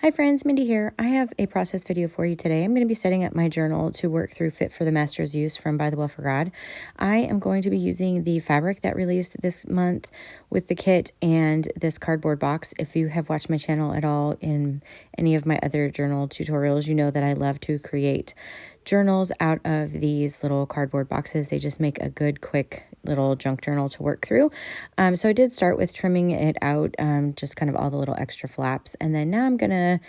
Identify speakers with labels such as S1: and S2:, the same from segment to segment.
S1: Hi friends, Mindy here. I have a process video for you today. I'm going to be setting up my journal to work through Fit for the Master's Use from Bythewell4God. I am going to be using the fabric that released this month with the kit and this cardboard box. If you have watched my channel at all in any of my other journal tutorials, you know that I love to create journals out of these little cardboard boxes. They just make a good, quick little junk journal to work through. So I did start with trimming it out, just kind of all the little extra flaps. And then now I'm going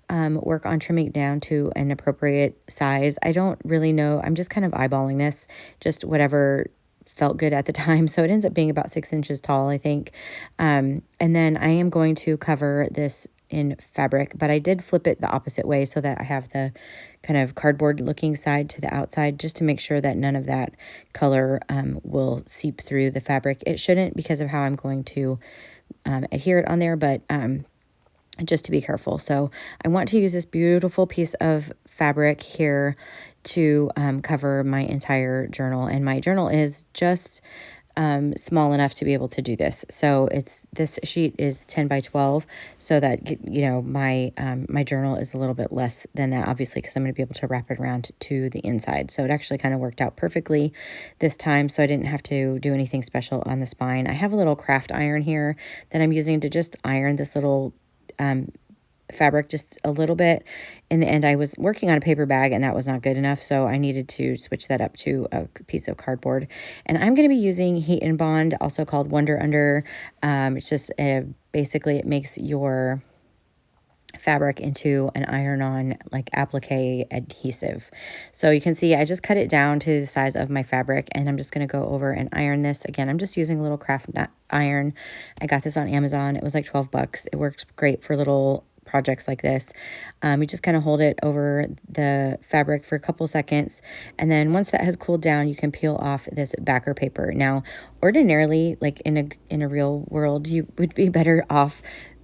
S1: to work on trimming it down to an appropriate size. I don't really know. I'm just kind of eyeballing this, just whatever felt good at the time. So it ends up being about 6 inches tall, I think. And then I am going to cover this in fabric, but I did flip it the opposite way so that I have the kind of cardboard looking side to the outside, just to make sure that none of that color will seep through the fabric. It shouldn't, because of how I'm going to adhere it on there, but just to be careful. So I want to use this beautiful piece of fabric here to cover my entire journal, and my journal is just small enough to be able to do this. So this sheet is 10 by 12, so that, you know, my my journal is a little bit less than that, obviously, because I'm going to be able to wrap it around to the inside. So it actually kind of worked out perfectly this time, so I didn't have to do anything special on the spine. I have a little craft iron here that I'm using to just iron this little fabric just a little bit. In the end, I was working on a paper bag and that was not good enough, so I needed to switch that up to a piece of cardboard. And I'm going to be using Heat and Bond, also called Wonder Under. It's just basically it makes your fabric into an iron-on like applique adhesive. So you can see I just cut it down to the size of my fabric, and I'm just going to go over and iron this. Again, I'm just using a little craft iron. I got this on Amazon. It was like 12 bucks. It works great for little projects like this. You just kind of hold it over the fabric for a couple seconds, and then once that has cooled down, you can peel off this backer paper. Now, ordinarily, like in a real world, you would be better off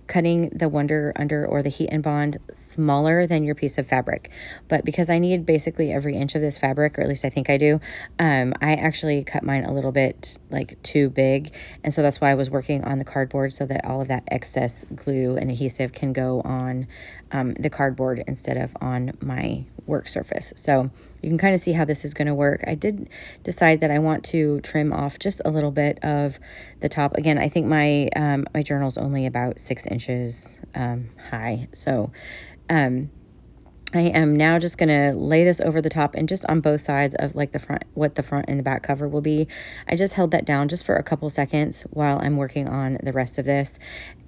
S1: cutting the Wonder Under or the Heat and Bond smaller than your piece of fabric. But because I need basically every inch of this fabric, or at least I think I do, I actually cut mine a little bit like too big. And so that's why I was working on the cardboard, so that all of that excess glue and adhesive can go on the cardboard instead of on my work surface. So you can kind of see how this is going to work. I did decide that I want to trim off just a little bit of the top. Again, I think my my journal is only about 6 inches high. So I am now just going to lay this over the top and just on both sides of like the front, what the front and the back cover will be. I just held that down just for a couple seconds while I'm working on the rest of this.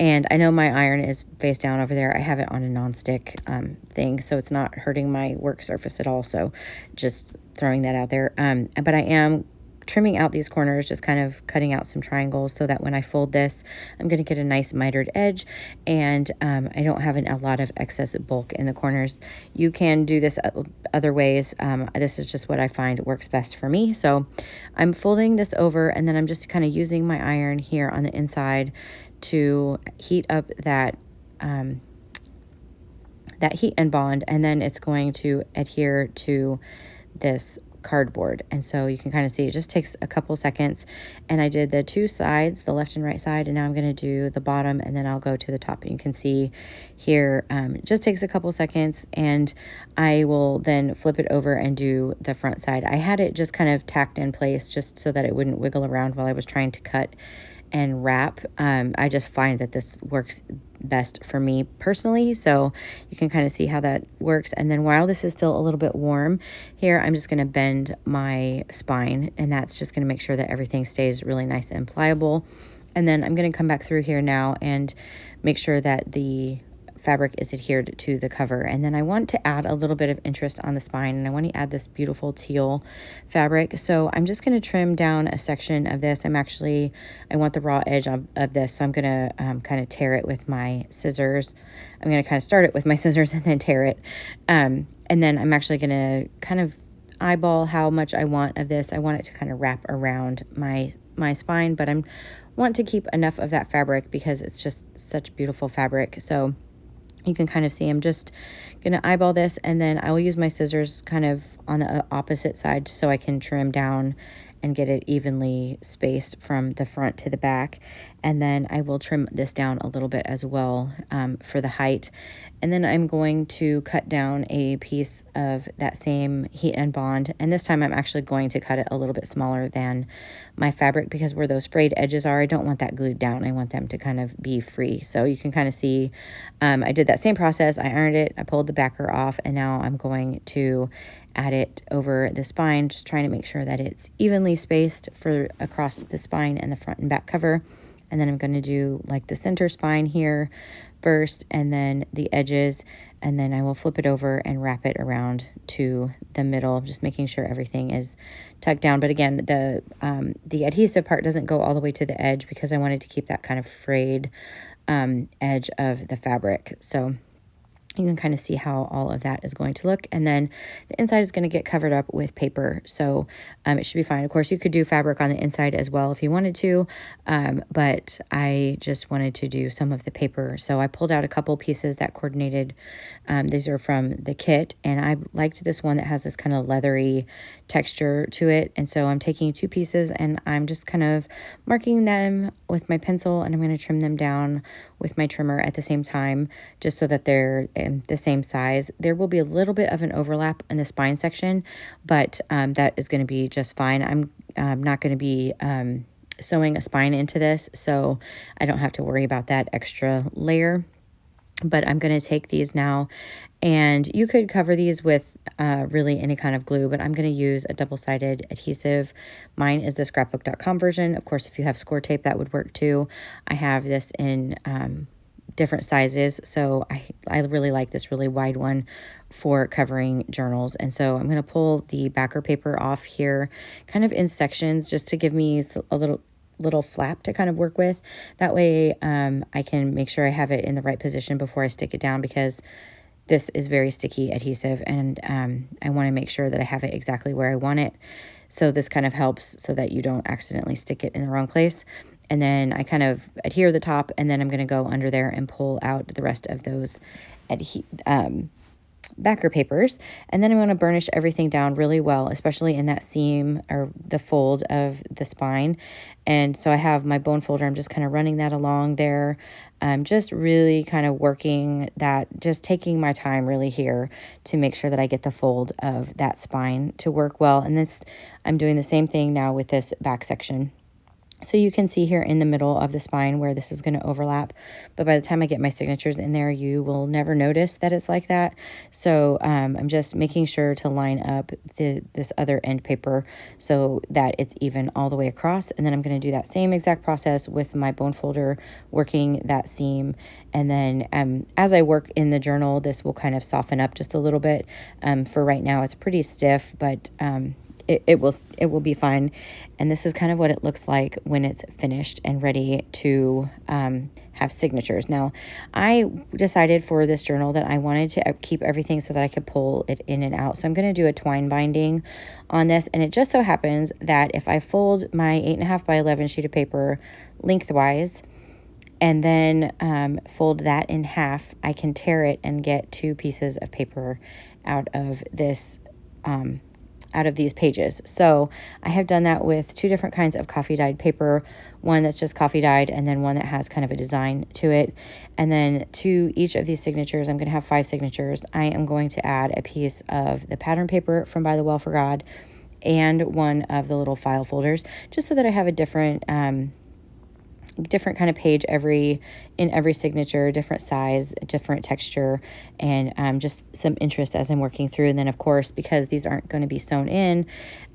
S1: And I know my iron is face down over there. I have it on a nonstick thing, so it's not hurting my work surface at all. So just throwing that out there. But I am trimming out these corners, just kind of cutting out some triangles, so that when I fold this, I'm going to get a nice mitered edge, and I don't have a lot of excess bulk in the corners. You can do this other ways. This is just what I find works best for me. So I'm folding this over, and then I'm just kind of using my iron here on the inside to heat up that that Heat and Bond, and then it's going to adhere to this cardboard. And so you can kind of see it just takes a couple seconds, and I did the two sides, the left and right side, and now I'm going to do the bottom, and then I'll go to the top. And you can see here it just takes a couple seconds, and I will then flip it over and do the front side. I had it just kind of tacked in place just so that it wouldn't wiggle around while I was trying to cut and wrap. I just find that this works best for me personally, so you can kind of see how that works. And then while this is still a little bit warm here, I'm just going to bend my spine, and that's just going to make sure that everything stays really nice and pliable. And then I'm going to come back through here now and make sure that the fabric is adhered to the cover. And then I want to add a little bit of interest on the spine, and I want to add this beautiful teal fabric. So I'm just going to trim down a section of this. I want the raw edge of this, so I'm going to kind of tear it with my scissors. I'm going to kind of start it with my scissors and then tear it. And then I'm actually going to kind of eyeball how much I want of this. I want it to kind of wrap around my spine, but I want to keep enough of that fabric because it's just such beautiful fabric. So you can kind of see I'm just going to eyeball this, and then I will use my scissors kind of on the opposite side so I can trim down and get it evenly spaced from the front to the back. and then I will trim this down a little bit as well for the height. And then I'm going to cut down a piece of that same heat and bond, and this time I'm actually going to cut it a little bit smaller than my fabric, because where those frayed edges are, I don't want that glued down. I want them to kind of be free. So you can kind of see I did that same process. I ironed it, I pulled the backer off, and now I'm going to add it over the spine, just trying to make sure that it's evenly spaced for across the spine and the front and back cover. And then I'm going to do like the center spine here first, and then the edges, and then I will flip it over and wrap it around to the middle, just making sure everything is tucked down. But again, the adhesive part doesn't go all the way to the edge, because I wanted to keep that kind of frayed edge of the fabric. So you can kind of see how all of that is going to look. And then the inside is going to get covered up with paper. So it should be fine. Of course, you could do fabric on the inside as well if you wanted to. But I just wanted to do some of the paper. So I pulled out a couple pieces that coordinated. These are from the kit. And I liked this one that has this kind of leathery texture to it. And so I'm taking two pieces and I'm just kind of marking them with my pencil, and I'm going to trim them down with my trimmer at the same time, just so that they're the same size. There will be a little bit of an overlap in the spine section, but that is going to be just fine. I'm not going to be sewing a spine into this, so I don't have to worry about that extra layer. But I'm going to take these now, and you could cover these with really any kind of glue, but I'm going to use a double-sided adhesive. Mine is the scrapbook.com version. Of course, if you have score tape, that would work too. I have this in different sizes, so I really like this really wide one for covering journals. And so I'm going to pull the backer paper off here kind of in sections, just to give me a little flap to kind of work with. That way I can make sure I have it in the right position before I stick it down, because this is very sticky adhesive, and I want to make sure that I have it exactly where I want it. So this kind of helps so that you don't accidentally stick it in the wrong place. And then I kind of adhere the top, and then I'm going to go under there and pull out the rest of those backer papers. And then I'm going to burnish everything down really well, especially in that seam or the fold of the spine. And so I have my bone folder. I'm just kind of running that along there. I'm just really kind of working that, just taking my time really here to make sure that I get the fold of that spine to work well. And this, I'm doing the same thing now with this back section. So you can see here in the middle of the spine where this is going to overlap. But by the time I get my signatures in there, you will never notice that it's like that. So I'm just making sure to line up this other end paper so that it's even all the way across. And then I'm going to do that same exact process with my bone folder, working that seam. And then as I work in the journal, this will kind of soften up just a little bit. For right now, it's pretty stiff, but it will be fine. And this is kind of what it looks like when it's finished and ready to have signatures. Now, I decided for this journal that I wanted to keep everything so that I could pull it in and out. So I'm going to do a twine binding on this. And it just so happens that if I fold my 8.5 by 11 sheet of paper lengthwise, and then fold that in half, I can tear it and get two pieces of paper out of this out of these pages. So I have done that with two different kinds of coffee dyed paper, one that's just coffee dyed, and then one that has kind of a design to it. And then to each of these signatures, I'm going to have 5 signatures. I am going to add a piece of the pattern paper from Bythewell4God and one of the little file folders, just so that I have a different kind of page in every signature, different size, different texture, and just some interest as I'm working through. And then of course, because these aren't going to be sewn in,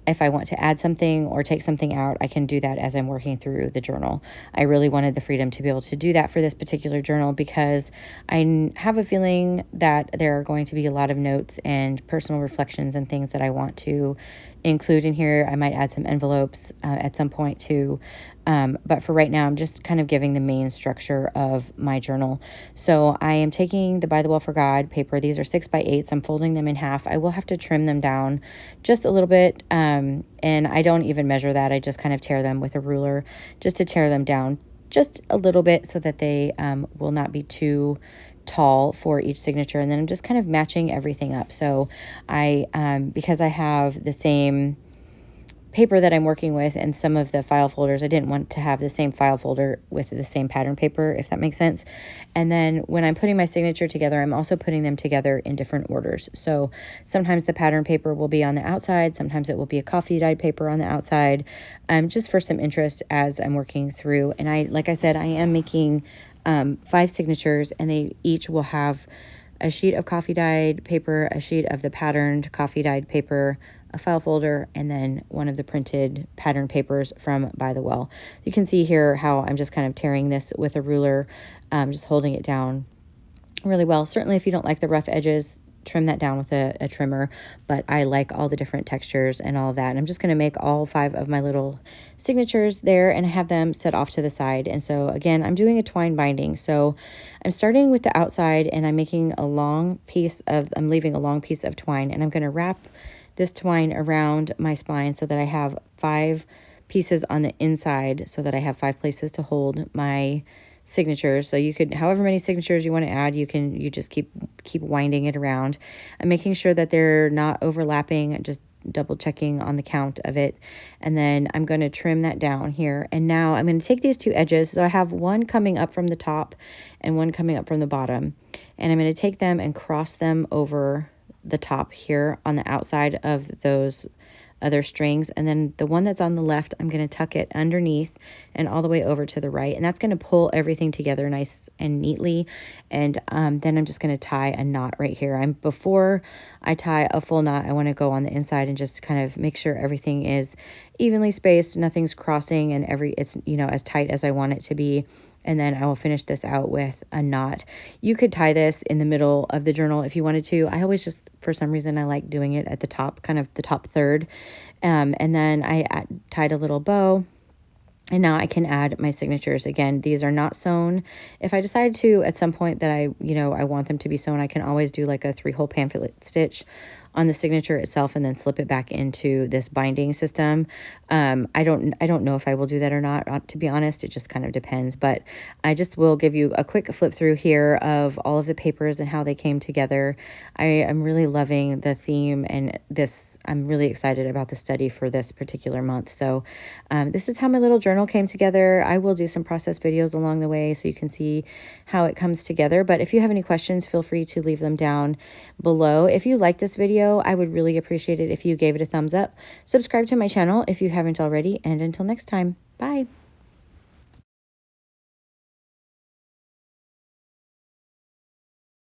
S1: if I want to add something or take something out, I can do that as I'm working through the journal. I really wanted the freedom to be able to do that for this particular journal, because I have a feeling that there are going to be a lot of notes and personal reflections and things that I want to include in here. I might add some envelopes at some point too. But for right now, I'm just kind of giving the main structure of my journal. So I am taking the Bythewell4God paper. These are 6 by 8s. I'm folding them in half. I will have to trim them down just a little bit. And I don't even measure that. I just kind of tear them with a ruler just to tear them down just a little bit so that they will not be too tall for each signature. And then I'm just kind of matching everything up. So because I have the same paper that I'm working with and some of the file folders. I didn't want to have the same file folder with the same pattern paper, if that makes sense. And then when I'm putting my signature together, I'm also putting them together in different orders. So sometimes the pattern paper will be on the outside, sometimes it will be a coffee dyed paper on the outside, just for some interest as I'm working through. And like I said, I am making 5 signatures, and they each will have a sheet of coffee dyed paper, a sheet of the patterned coffee dyed paper, a file folder, and then one of the printed pattern papers from Bythewell. You can see here how I'm just kind of tearing this with a ruler, just holding it down really well. Certainly if you don't like the rough edges, trim that down with a trimmer, but I like all the different textures and all of that. And I'm just going to make all 5 of my little signatures there and have them set off to the side. And so again, I'm doing a twine binding. So I'm starting with the outside, and I'm making a long piece of, I'm leaving a long piece of twine, and I'm going to wrap this twine around my spine so that I have 5 pieces on the inside, so that I have 5 places to hold my signatures. So you could, however many signatures you want to add, you just keep winding it around. I'm making sure that they're not overlapping, just double checking on the count of it. And then I'm going to trim that down here. And now I'm going to take these 2 edges. So I have one coming up from the top and one coming up from the bottom. And I'm going to take them and cross them over the top here on the outside of those other strings, and then the one that's on the left, I'm going to tuck it underneath and all the way over to the right, and that's going to pull everything together nice and neatly. And then I'm just going to tie a knot right here. Before I tie a full knot, I want to go on the inside and just kind of make sure everything is evenly spaced, nothing's crossing, and it's as tight as I want it to be. And then I will finish this out with a knot. You could tie this in the middle of the journal if you wanted to. I always just, for some reason, I like doing it at the top, kind of the top third. And then I tied a little bow. And now I can add my signatures. Again, these are not sewn. If I decide to, at some point that I want them to be sewn, I can always do like a 3-hole pamphlet stitch on the signature itself and then slip it back into this binding system. I don't know if I will do that or not, to be honest. It just kind of depends, but I just will give you a quick flip through here of all of the papers and how they came together. I am really loving the theme, and I'm really excited about the study for this particular month. So this is how my little journal came together. I will do some process videos along the way so you can see how it comes together. But if you have any questions, feel free to leave them down below. If you like this video, I would really appreciate it if you gave it a thumbs up. Subscribe to my channel if you haven't already, and until next time, bye.